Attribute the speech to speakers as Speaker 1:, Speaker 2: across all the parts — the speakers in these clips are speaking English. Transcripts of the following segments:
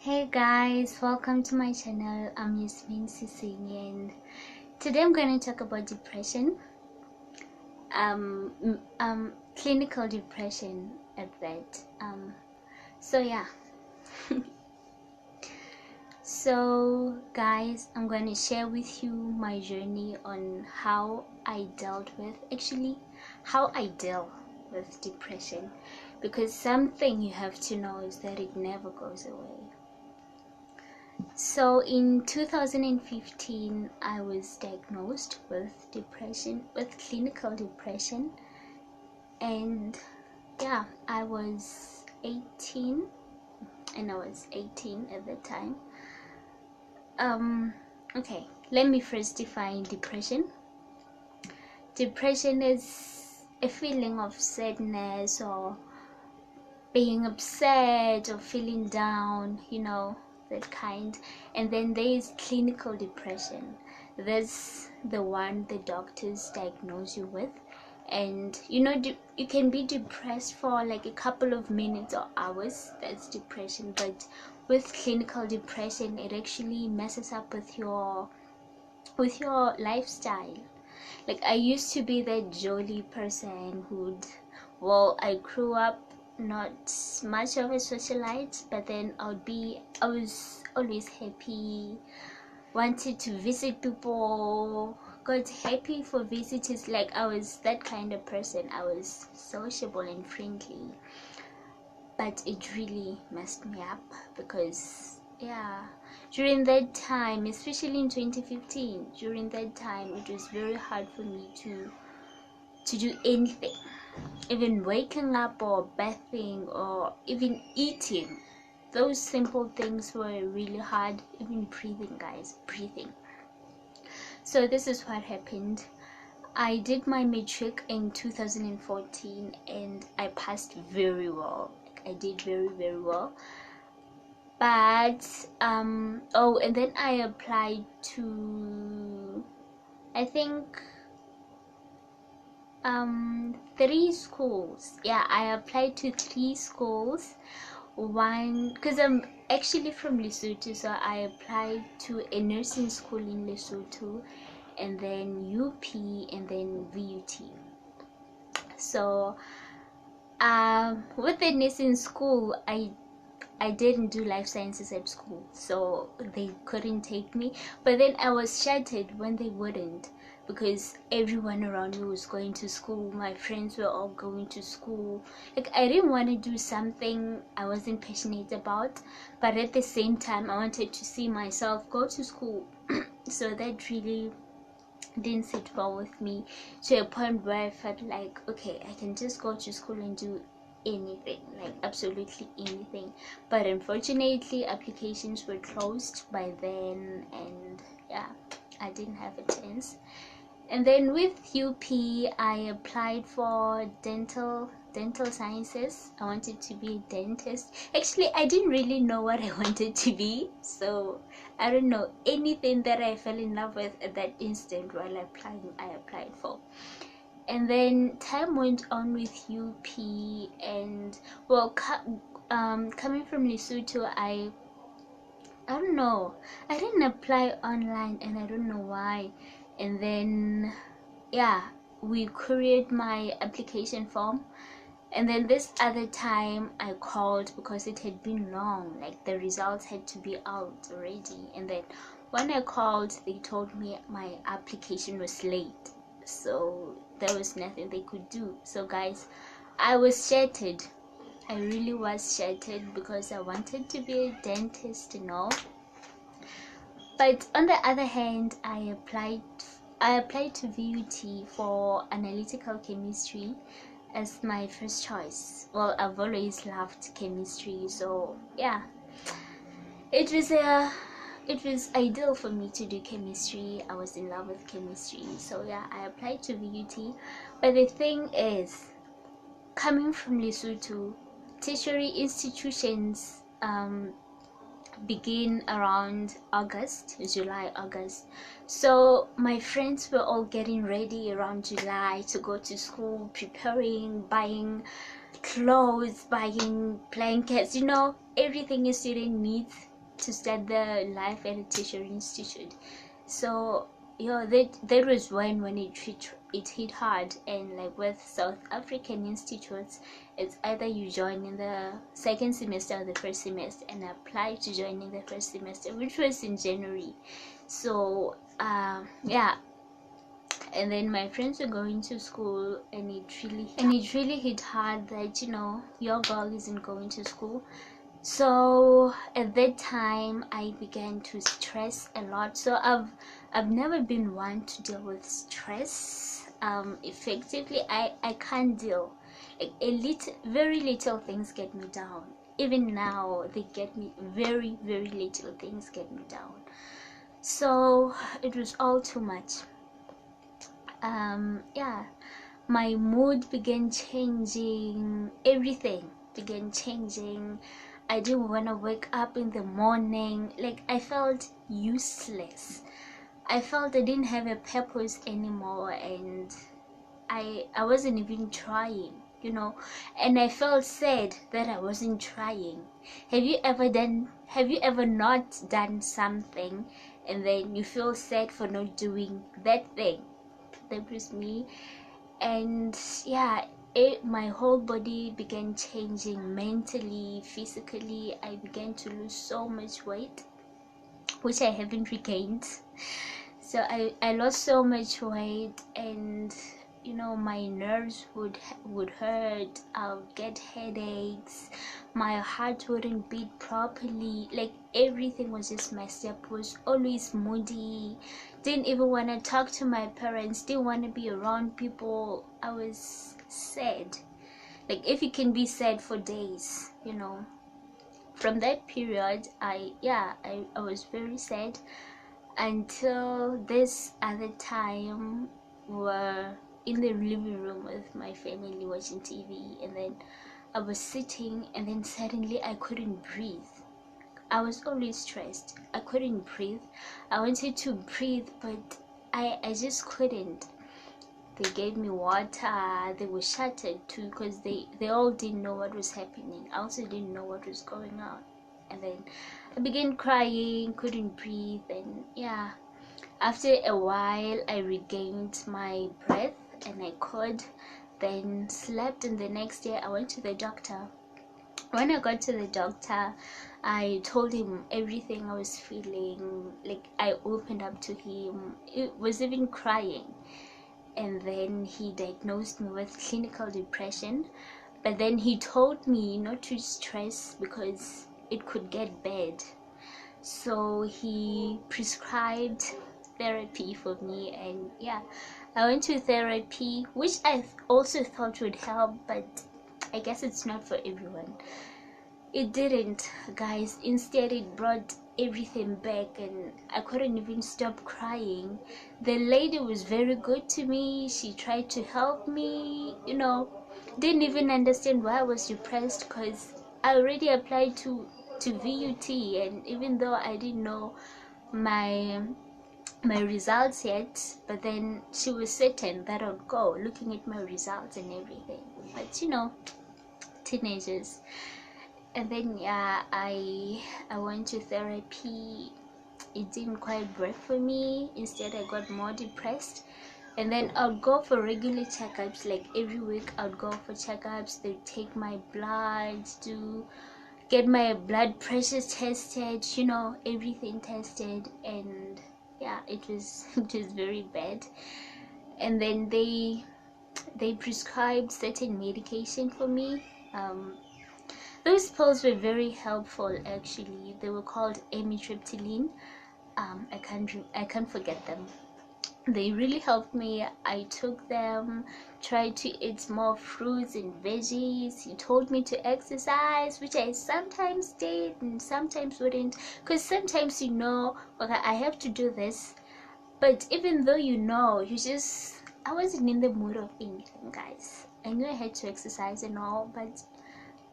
Speaker 1: Hey guys, welcome to my channel. I'm Yasmin Sising, and today I'm going to talk about depression, clinical depression at that. So yeah. So guys, I'm going to share with you my journey on how I deal with depression, because something you have to know is that it never goes away. So in 2015, I was diagnosed with clinical depression, and yeah, I was 18 at that time. Okay, let me first define depression. Depression is a feeling of sadness or being upset or feeling down, that kind. And then there is clinical depression. That's the one the doctors diagnose you with, and you can be depressed for like a couple of minutes or hours. That's depression. But with clinical depression, it actually messes up with your lifestyle. Like, I used to be that jolly person I grew up not much of a socialite, but then I was always happy, wanted to visit people, got happy for visitors. Like, I was that kind of person. I was sociable and friendly, but it really messed me up because during that time, especially in 2015, during that time, it was very hard for me to do anything. Even waking up or bathing or even eating, those simple things were really hard. Even breathing. So this is what happened. I did my matric in 2014 and I passed very well. I did very, very well. But and then I applied to, I think, 3 schools. I applied to 3 schools. One, because I'm actually from Lesotho, so I applied to a nursing school in Lesotho, and then UP, and then VUT. So with the nursing school, I didn't do life sciences at school, so they couldn't take me. But then I was shattered when they wouldn't, because everyone around me was going to school. My friends were all going to school. Like, I didn't want to do something I wasn't passionate about, but at the same time I wanted to see myself go to school. So that really didn't sit well with me, to a point where I felt like, okay, I can just go to school and do anything, like absolutely anything. But unfortunately, applications were closed by then, and I didn't have a chance. And then with UP, I applied for dental sciences. I wanted to be a dentist. Actually, I didn't really know what I wanted to be, so I don't know anything that I fell in love with at that instant while applying. I applied for. And then time went on with UP, and coming from Lesotho, I don't know, I didn't apply online, and I don't know why. And then we couriered my application form, and then this other time I called because it had been long, like the results had to be out already. And then when I called, they told me my application was late, so there was nothing they could do. So guys, I was shattered. I really was shattered, because I wanted to be a dentist and all. But on the other hand, I applied to VUT for analytical chemistry as my first choice. Well, I've always loved chemistry, so it was ideal for me to do chemistry. I was in love with chemistry, so I applied to VUT. But the thing is, coming from Lesotho, tertiary institutions begin around July, August. So my friends were all getting ready around July to go to school, preparing, buying clothes, buying blankets, everything a student needs to start the life at a tertiary institute. So that was when it hit hard. And like with South African institutes, it's either you join in the second semester or the first semester, and I applied to join in the first semester, which was in January. So yeah, and then my friends were going to school, and it really hit hard that your girl isn't going to school. So at that time I began to stress a lot. So I've never been one to deal with stress effectively. I can't deal. Like very little things get me down. Even now they get me. Very little things get me down. So it was all too much. Yeah, my mood began changing. Everything began changing. I didn't want to wake up in the morning. Like, I felt useless. I felt I didn't have a purpose anymore, and I wasn't even trying, and I felt sad that I wasn't trying. Have you ever not done something and then you feel sad for not doing that thing? That was me. And yeah, my whole body began changing, mentally, physically. I began to lose so much weight, which I haven't regained. So I lost so much weight, and my nerves would hurt. I'll get headaches, my heart wouldn't beat properly. Like, everything was just messed up. Was always moody, didn't even want to talk to my parents, didn't want to be around people. I was sad. Like, if you can be sad for days, from that period, I was very sad, until this other time we're in the living room with my family watching TV, and then I was sitting, and then suddenly I couldn't breathe. I was always stressed. I couldn't breathe. I wanted to breathe, but I just couldn't. They gave me water. They were shattered too, because they all didn't know what was happening. I also didn't know what was going on. And then I began crying, couldn't breathe, and yeah, after a while I regained my breath and I could, then slept, and the next day I went to the doctor. When I got to the doctor, I told him everything I was feeling. Like, I opened up to him. It was even crying. And then he diagnosed me with clinical depression. But then he told me not to stress because it could get bad. So he prescribed therapy for me, and yeah, I went to therapy, which I also thought would help, but I guess it's not for everyone. It didn't, guys. Instead, it brought everything back, and I couldn't even stop crying. The lady was very good to me. She tried to help me, didn't even understand why I was depressed, because I already applied to VUT, and even though I didn't know my results yet, but then she was certain that I'd go, looking at my results and everything. But teenagers. And then yeah, I went to therapy. It didn't quite work for me. Instead, I got more depressed. And then I'll go for regular checkups. Like, every week I'll go for checkups. They take my blood, to get my blood pressure tested, everything tested. And yeah, it was very bad. And then they prescribed certain medication for me. Those pills were very helpful, actually. They were called amitriptyline. I can't forget them. They really helped me. I took them, tried to eat more fruits and veggies. He told me to exercise, which I sometimes did and sometimes wouldn't, because sometimes okay, I have to do this, but even though I wasn't in the mood of anything, guys. I knew I had to exercise and all, but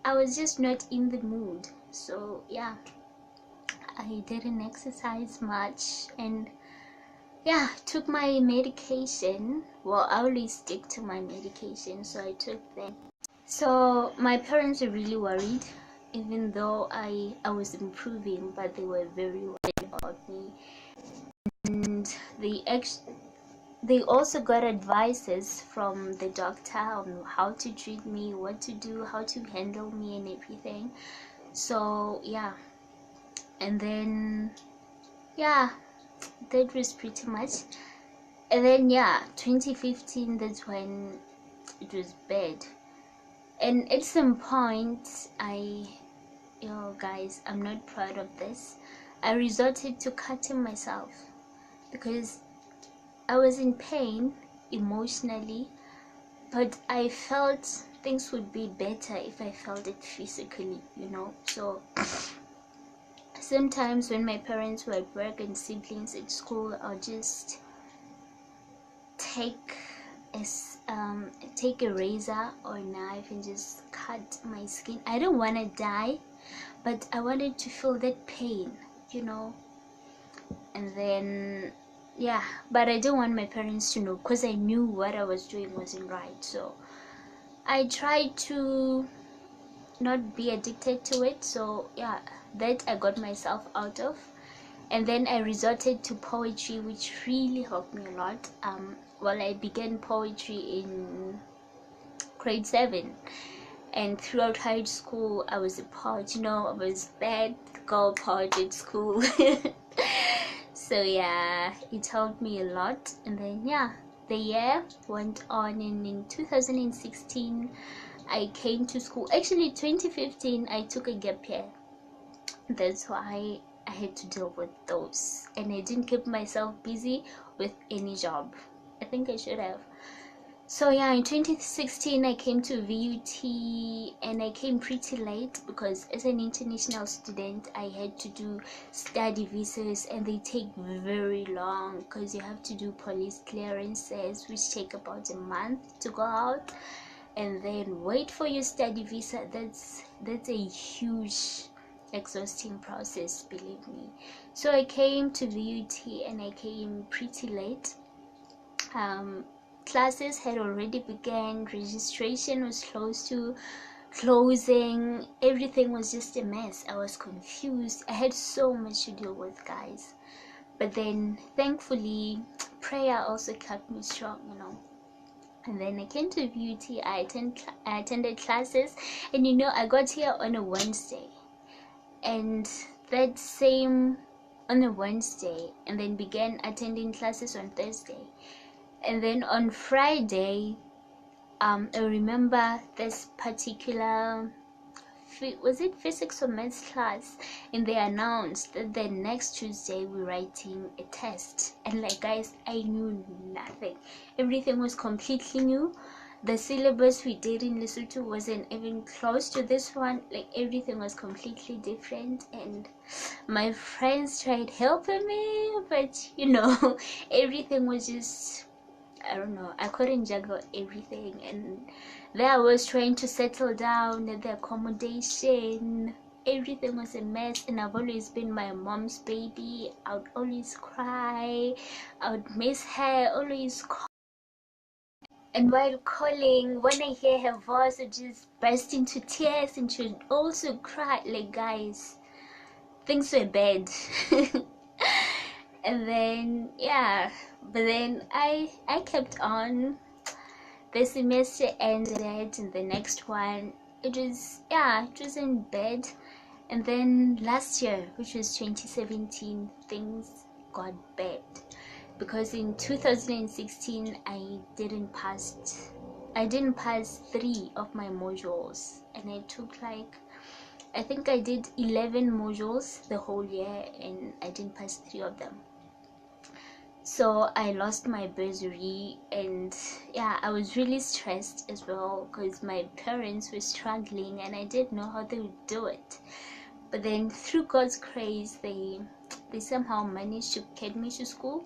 Speaker 1: I was just not in the mood. So yeah, I didn't exercise much, and yeah, took my medication. Well, I always stick to my medication, so I took them. So my parents were really worried. even though I was improving, but they were very worried about me. And they also got advices from the doctor on how to treat me, what to do, how to handle me and everything. So yeah, and then yeah, that was pretty much. And then yeah, 2015, that's when it was bad. And at some point, guys, I'm not proud of this, I resorted to cutting myself because I was in pain emotionally, but I felt things would be better if I felt it physically, So sometimes when my parents were at work and siblings at school, I'll just take a razor or a knife and just cut my skin. I don't want to die, but I wanted to feel that pain, and then yeah, but I didn't want my parents to know because I knew what I was doing wasn't right. So I tried to not be addicted to it. So yeah, that I got myself out of. And then I resorted to poetry, which really helped me a lot. I began poetry in grade 7, and throughout high school I was a poet. I was that girl poet at school. So yeah, it helped me a lot. And then yeah, the year went on, and in 2016 I came to school. Actually 2015 I took a gap year. That's why I had to deal with those, and I didn't keep myself busy with any job. I think I should have. So yeah, in 2016 I came to VUT, and I came pretty late because as an international student I had to do study visas, and they take very long because you have to do police clearances, which take about a month to go out, and then wait for your study visa. That's a huge exhausting process, believe me. So I came to VUT and I came pretty late. Classes had already begun, registration was close to closing, everything was just a mess. I was confused, I had so much to deal with, guys. But then thankfully prayer also kept me strong, And then I came to VUT. I attended classes, and I got here on a Wednesday, and that same on a Wednesday, and then began attending classes on Thursday. And then on Friday, I remember this particular, was it physics or maths class, and they announced that the next Tuesday we're writing a test. And like, guys, I knew nothing. Everything was completely new. The syllabus we did in Lesotho wasn't even close to this one. Like, everything was completely different, and my friends tried helping me, but everything was just, I don't know, I couldn't juggle everything. And there I was trying to settle down at the accommodation. Everything was a mess, and I've always been my mom's baby. I would always cry, I would miss her, always call. And while calling, when I hear her voice, I just burst into tears, and she would also cry. Like, guys, things were bad. And then yeah, but then I kept on. The semester ended, and the next one, it wasn't bad. And then last year, which was 2017, things got bad, because in 2016 I didn't pass 3 of my modules, and I took, like, I think I did 11 modules the whole year, and I didn't pass 3 of them. So I lost my bursary, and yeah, I was really stressed as well because my parents were struggling and I didn't know how they would do it. But then through God's grace, they somehow managed to get me to school,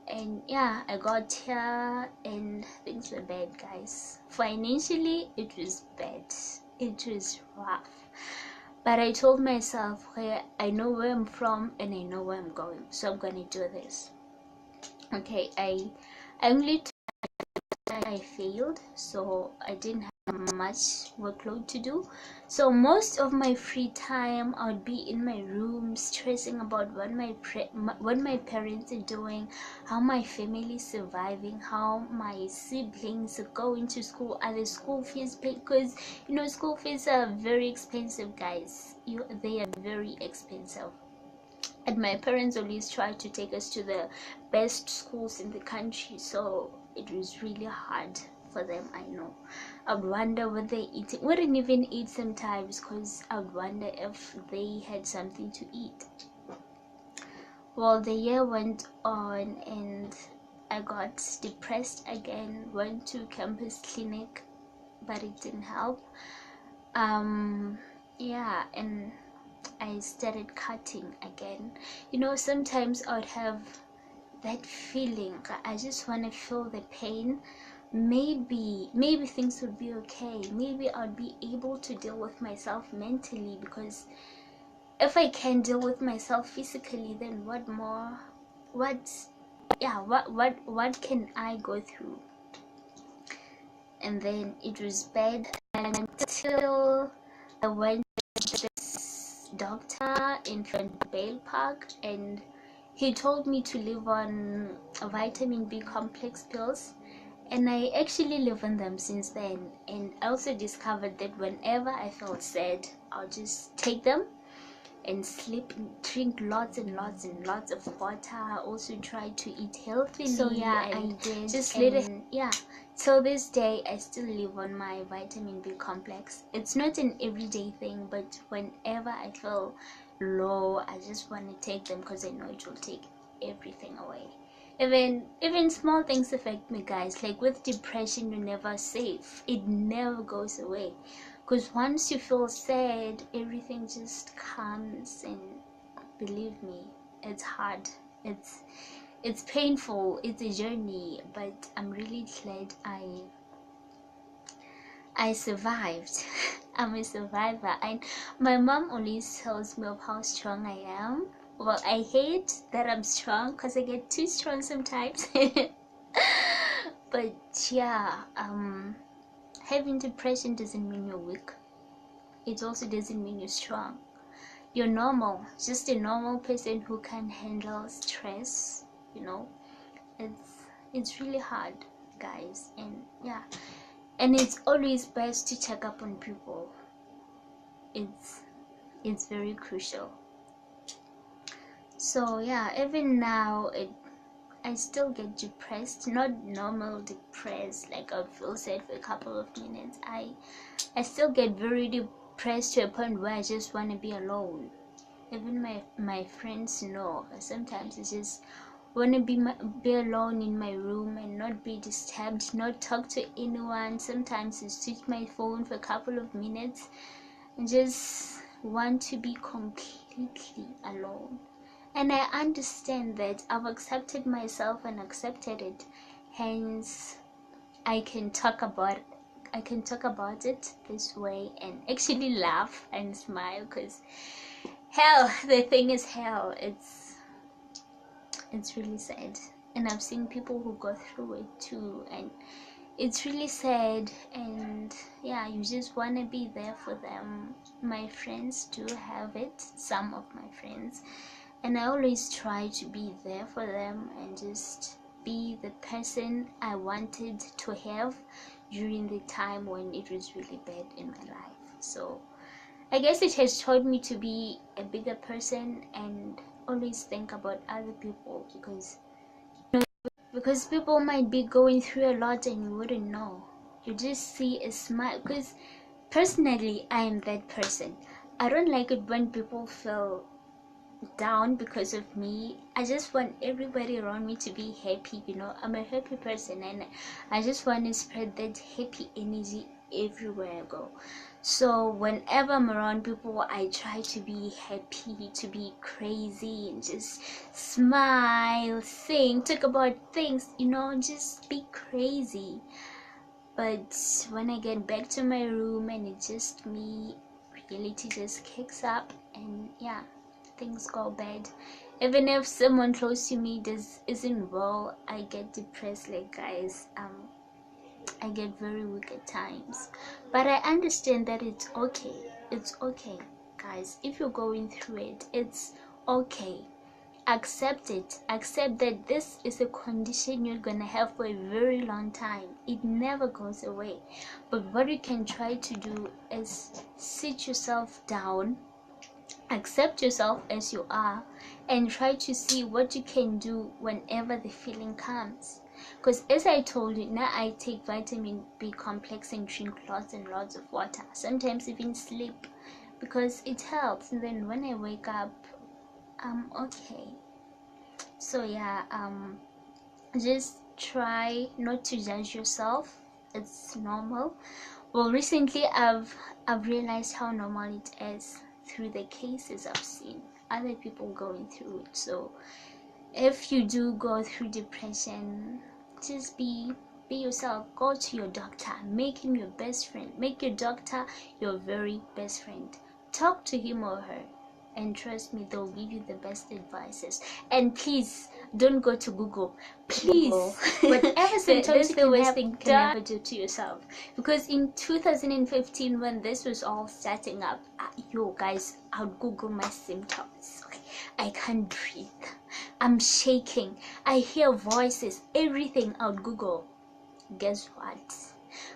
Speaker 1: and yeah, I got here, and things were bad, guys. Financially, it was bad. It was rough. But I told myself, okay, I know where I'm from and I know where I'm going, so I'm gonna do this. Okay, I only I failed, so I didn't much workload to do. So most of my free time I would be in my room stressing about what my parents are doing, how my family is surviving, how my siblings are going to school, are the school fees paid, because school fees are very expensive, guys. They are very expensive. And my parents always tried to take us to the best schools in the country, so it was really hard for them. I know. I'd wonder what they eat. Wouldn't even eat sometimes, because I'd wonder if they had something to eat. Well, the year went on and I got depressed again. Went to campus clinic, but it didn't help. Yeah, and I started cutting again. Sometimes I would have that feeling, I just want to feel the pain. Maybe things would be okay. Maybe I'd be able to deal with myself mentally, because if I can deal with myself physically, then what can I go through? And then it was bad until I went to this doctor in Vale Park, and he told me to live on vitamin B complex pills, and I actually live on them since then. And I also discovered that whenever I felt sad, I'll just take them and sleep and drink lots and lots and lots of water. I also try to eat healthily. So yeah, I did. Just let it. Yeah, till this day I still live on my vitamin B complex. It's not an everyday thing, but whenever I feel low, I just want to take them, because I know it will take everything away. Even small things affect me, guys. Like with depression, you're never safe. It never goes away, because once you feel sad, everything just comes. And believe me, it's hard. It's painful. It's a journey, but I'm really glad I survived. I'm a survivor. And my mom always tells me of how strong I am. Well, I hate that I'm strong, because I get too strong sometimes. But yeah, having depression doesn't mean you're weak. It also doesn't mean you're strong. You're normal, just a normal person who can handle stress. It's really hard, guys. And yeah, and it's always best to check up on people. It's very crucial. So yeah, even now I still get depressed. Not normal depressed, like I feel sad for a couple of minutes. I still get very depressed to a point where I just want to be alone. Even my friends know. Sometimes I just want to be alone in my room and not be disturbed, not talk to anyone. Sometimes I switch my phone for a couple of minutes and just want to be completely alone. And I understand that I've accepted myself and accepted it. Hence, I can talk about it this way and actually laugh and smile, because hell, the thing is hell. It's really sad. And I've seen people who go through it too, and it's really sad. And yeah, you just want to be there for them. My friends do have it, some of my friends, and I always try to be there for them and just be the person I wanted to have during the time when it was really bad in my life. So I guess it has taught me to be a bigger person and always think about other people, because people might be going through a lot and you wouldn't know. You just see a smile, because personally I am that person. I don't like it when people feel down because of me. I just want everybody around me to be happy. I'm a happy person, and I just want to spread that happy energy everywhere I go. So whenever I'm around people, I try to be happy, to be crazy, and just smile, sing, talk about things, just be crazy. But when I get back to my room and it's just me, reality just kicks up, and yeah, things go bad. Even if someone close to me isn't well, I get depressed. Like, guys, I get very weak at times, but I understand that it's okay. It's okay, guys. If you're going through it, it's okay. Accept it. Accept that this is a condition you're gonna have for a very long time. It never goes away. But what you can try to do is sit yourself down, accept yourself as you are, and try to see what you can do whenever the feeling comes. Because as I told you, now I take vitamin B complex and drink lots and lots of water, sometimes even sleep, because it helps. And then when I wake up, I'm okay. So yeah, just try not to judge yourself. It's normal. Well, recently I've realized how normal it is through the cases I've seen other people going through it. So if you do go through depression, just be yourself. Go to your doctor, make him your best friend, make your doctor your very best friend. Talk to him or her, and trust me, they'll give you the best advices. And please don't go to Google, please. Whatever symptoms you can have, you can never do to yourself. Because in 2015, when this was all starting up, yo guys, I would Google my symptoms. Okay, I can't breathe, I'm shaking, I hear voices, everything I would Google. Guess what?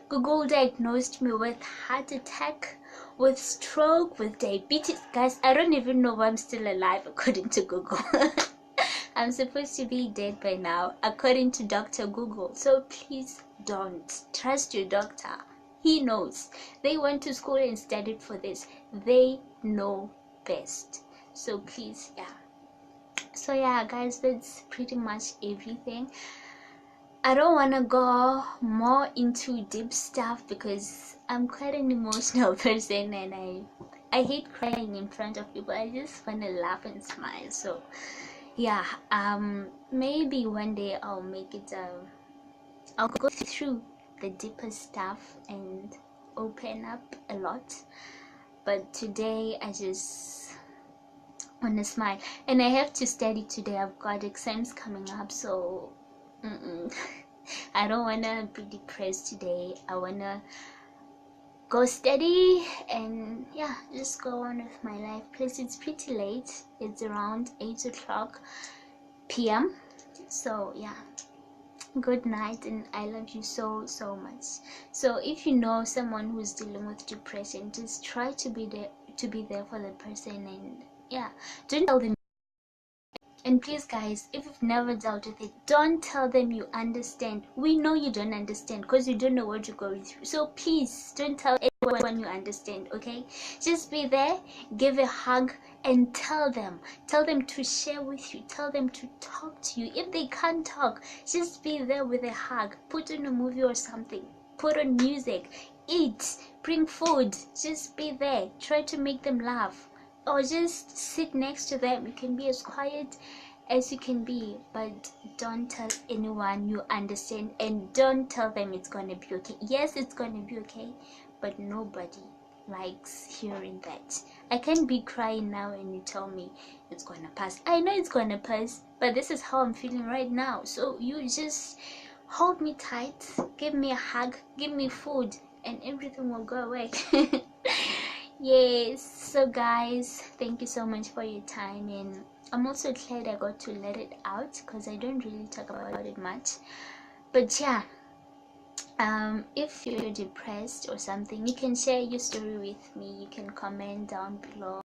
Speaker 1: Google diagnosed me with heart attack, with stroke, with diabetes. Guys, I don't even know why I'm still alive according to Google. I'm supposed to be dead by now according to Dr. Google. So please don't trust your doctor. He knows. They went to school and studied for this. They know best. So please, yeah. So yeah guys, that's pretty much everything. I don't want to go more into deep stuff because I'm quite an emotional person, and I hate crying in front of people. I just want to laugh and smile. So yeah, maybe one day I'll make it I'll go through the deeper stuff and open up a lot. But today I just want to smile, and I have to study today. I've got exams coming up, so I don't wanna be depressed today. I wanna go study and yeah, just go on with my life. Plus it's pretty late. It's around 8 o'clock p.m. So yeah, good night, and I love you so much. So if you know someone who's dealing with depression, just try to be there for the person, and yeah, don't tell them. And please guys, if you've never dealt with it, don't tell them you understand. We know you don't understand because you don't know what you're going through. So please don't tell anyone you understand, okay? Just be there, give a hug, and tell them to share with you, tell them to talk to you. If they can't talk, just be there with a hug. Put on a movie or something, put on music, eat, bring food, just be there. Try to make them laugh, or just sit next to them. You can be as quiet as you can be, but don't tell anyone you understand, and don't tell them it's gonna be okay. Yes, it's gonna be okay, but nobody likes hearing that. I can't be crying now and you tell me it's gonna pass. I know it's gonna pass, but this is how I'm feeling right now. So you just hold me tight, give me a hug, give me food, and everything will go away. Yes, so guys, thank you so much for your time, and I'm also glad I got to let it out because I don't really talk about it much. But yeah, if you're depressed or something, you can share your story with me. You can comment down below.